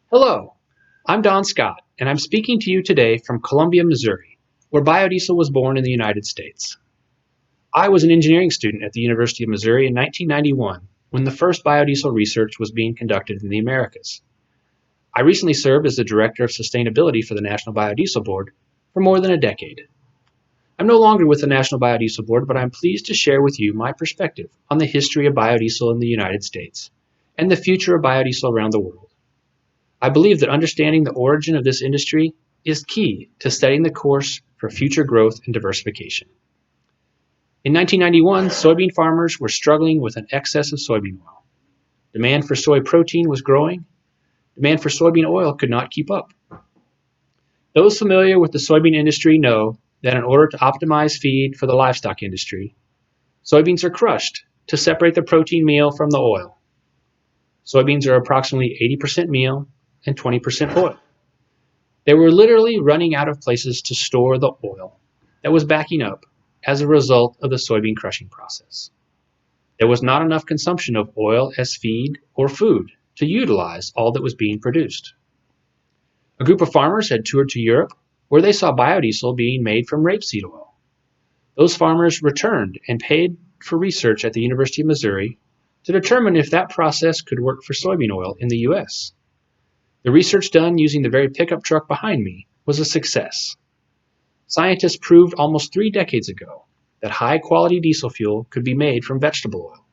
Hello, I'm Don Scott, and I'm speaking to you today from Columbia, Missouri, where biodiesel was born in the United States. I was an engineering student at the University of Missouri in 1991 when the first biodiesel research was being conducted in the Americas. I recently served as the Director of Sustainability for the National Biodiesel Board for more than a decade. I'm no longer with the National Biodiesel Board, but I'm pleased to share with you my perspective on the history of biodiesel in the United States and the future of biodiesel around the world. I believe that understanding the origin of this industry is key to setting the course for future growth and diversification. In 1991, soybean farmers were struggling with an excess of soybean oil. Demand for soy protein was growing. Demand for soybean oil could not keep up. Those familiar with the soybean industry know that in order to optimize feed for the livestock industry, soybeans are crushed to separate the protein meal from the oil. Soybeans are approximately 80% meal and 20% oil. They were literally running out of places to store the oil that was backing up as a result of the soybean crushing process. There was not enough consumption of oil as feed or food to utilize all that was being produced. A group of farmers had toured to Europe where they saw biodiesel being made from rapeseed oil. Those farmers returned and paid for research at the University of Missouri to determine if that process could work for soybean oil in the US. The research done using the very pickup truck behind me was a success. Scientists proved almost 3 decades ago that high-quality diesel fuel could be made from vegetable oil,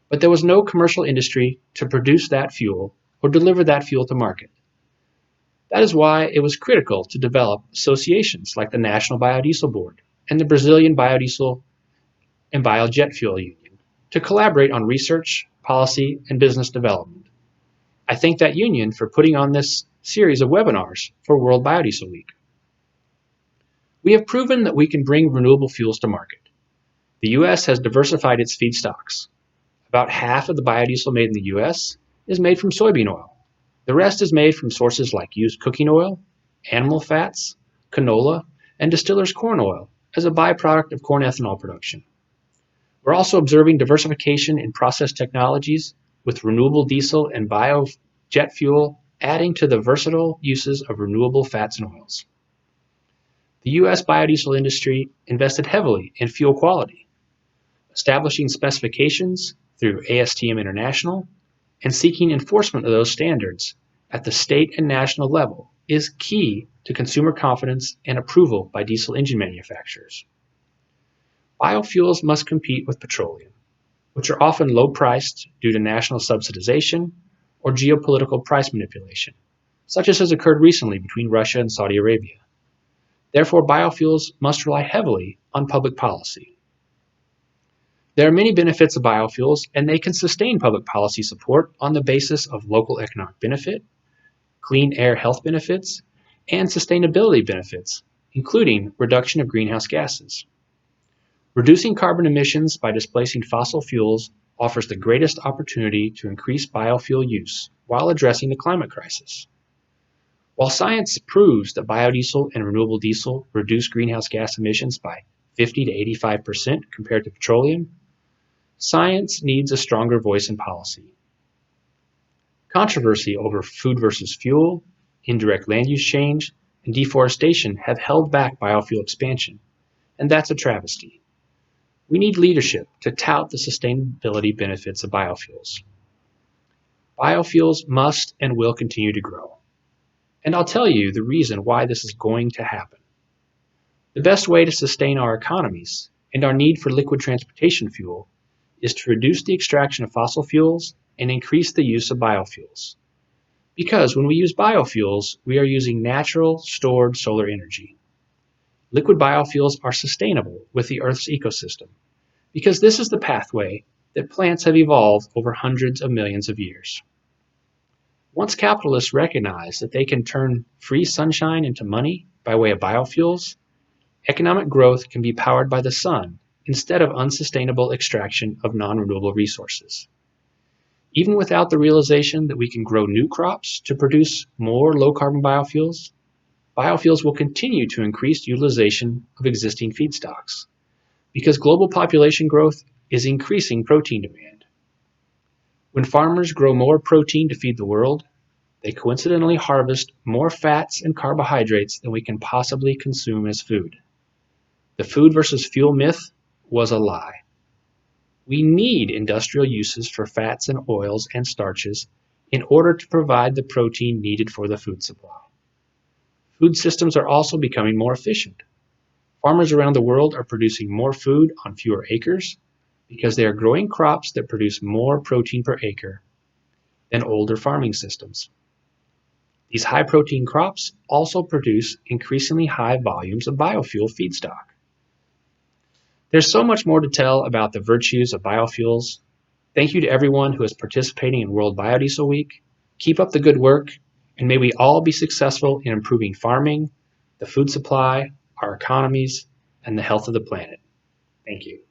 but there was no commercial industry to produce that fuel or deliver that fuel to market. That is why it was critical to develop associations like the National Biodiesel Board and the Brazilian Biodiesel and Biojet Fuel Union to collaborate on research, policy, and business development. I thank that union for putting on this series of webinars for World Biodiesel Week. We have proven that we can bring renewable fuels to market. The U.S. has diversified its feedstocks. About half of the biodiesel made in the U.S. is made from soybean oil. The rest is made from sources like used cooking oil, animal fats, canola, and distiller's corn oil as a byproduct of corn ethanol production. We're also observing diversification in process technologies with renewable diesel and biojet fuel adding to the versatile uses of renewable fats and oils. The U.S. biodiesel industry invested heavily in fuel quality, establishing specifications through ASTM International and seeking enforcement of those standards at the state and national level is key to consumer confidence and approval by diesel engine manufacturers. Biofuels must compete with petroleum, which are often low-priced due to national subsidization or geopolitical price manipulation, such as has occurred recently between Russia and Saudi Arabia. Therefore, biofuels must rely heavily on public policy. There are many benefits of biofuels, and they can sustain public policy support on the basis of local economic benefit, clean air health benefits, and sustainability benefits, including reduction of greenhouse gases. Reducing carbon emissions by displacing fossil fuels offers the greatest opportunity to increase biofuel use while addressing the climate crisis. While science proves that biodiesel and renewable diesel reduce greenhouse gas emissions by 50 to 85% compared to petroleum, science needs a stronger voice in policy. Controversy over food versus fuel, indirect land use change, and deforestation have held back biofuel expansion, and that's a travesty. We need leadership to tout the sustainability benefits of biofuels. Biofuels must and will continue to grow. And I'll tell you the reason why this is going to happen. The best way to sustain our economies and our need for liquid transportation fuel is to reduce the extraction of fossil fuels and increase the use of biofuels. Because when we use biofuels, we are using natural stored solar energy. Liquid biofuels are sustainable with the Earth's ecosystem because this is the pathway that plants have evolved over hundreds of millions of years. Once capitalists recognize that they can turn free sunshine into money by way of biofuels, economic growth can be powered by the sun instead of unsustainable extraction of non-renewable resources. Even without the realization that we can grow new crops to produce more low-carbon biofuels, biofuels will continue to increase utilization of existing feedstocks because global population growth is increasing protein demand. When farmers grow more protein to feed the world, They coincidentally harvest more fats and carbohydrates than we can possibly consume as food. The food versus fuel myth was a lie. We need industrial uses for fats and oils and starches in order to provide the protein needed for the food supply. Food systems are also becoming more efficient. Farmers around the world are producing more food on fewer acres because they are growing crops that produce more protein per acre than older farming systems. These high-protein crops also produce increasingly high volumes of biofuel feedstock. There's so much more to tell about the virtues of biofuels. Thank you to everyone who is participating in World Biodiesel Week. Keep up the good work, and may we all be successful in improving farming, the food supply, our economies, and the health of the planet. Thank you.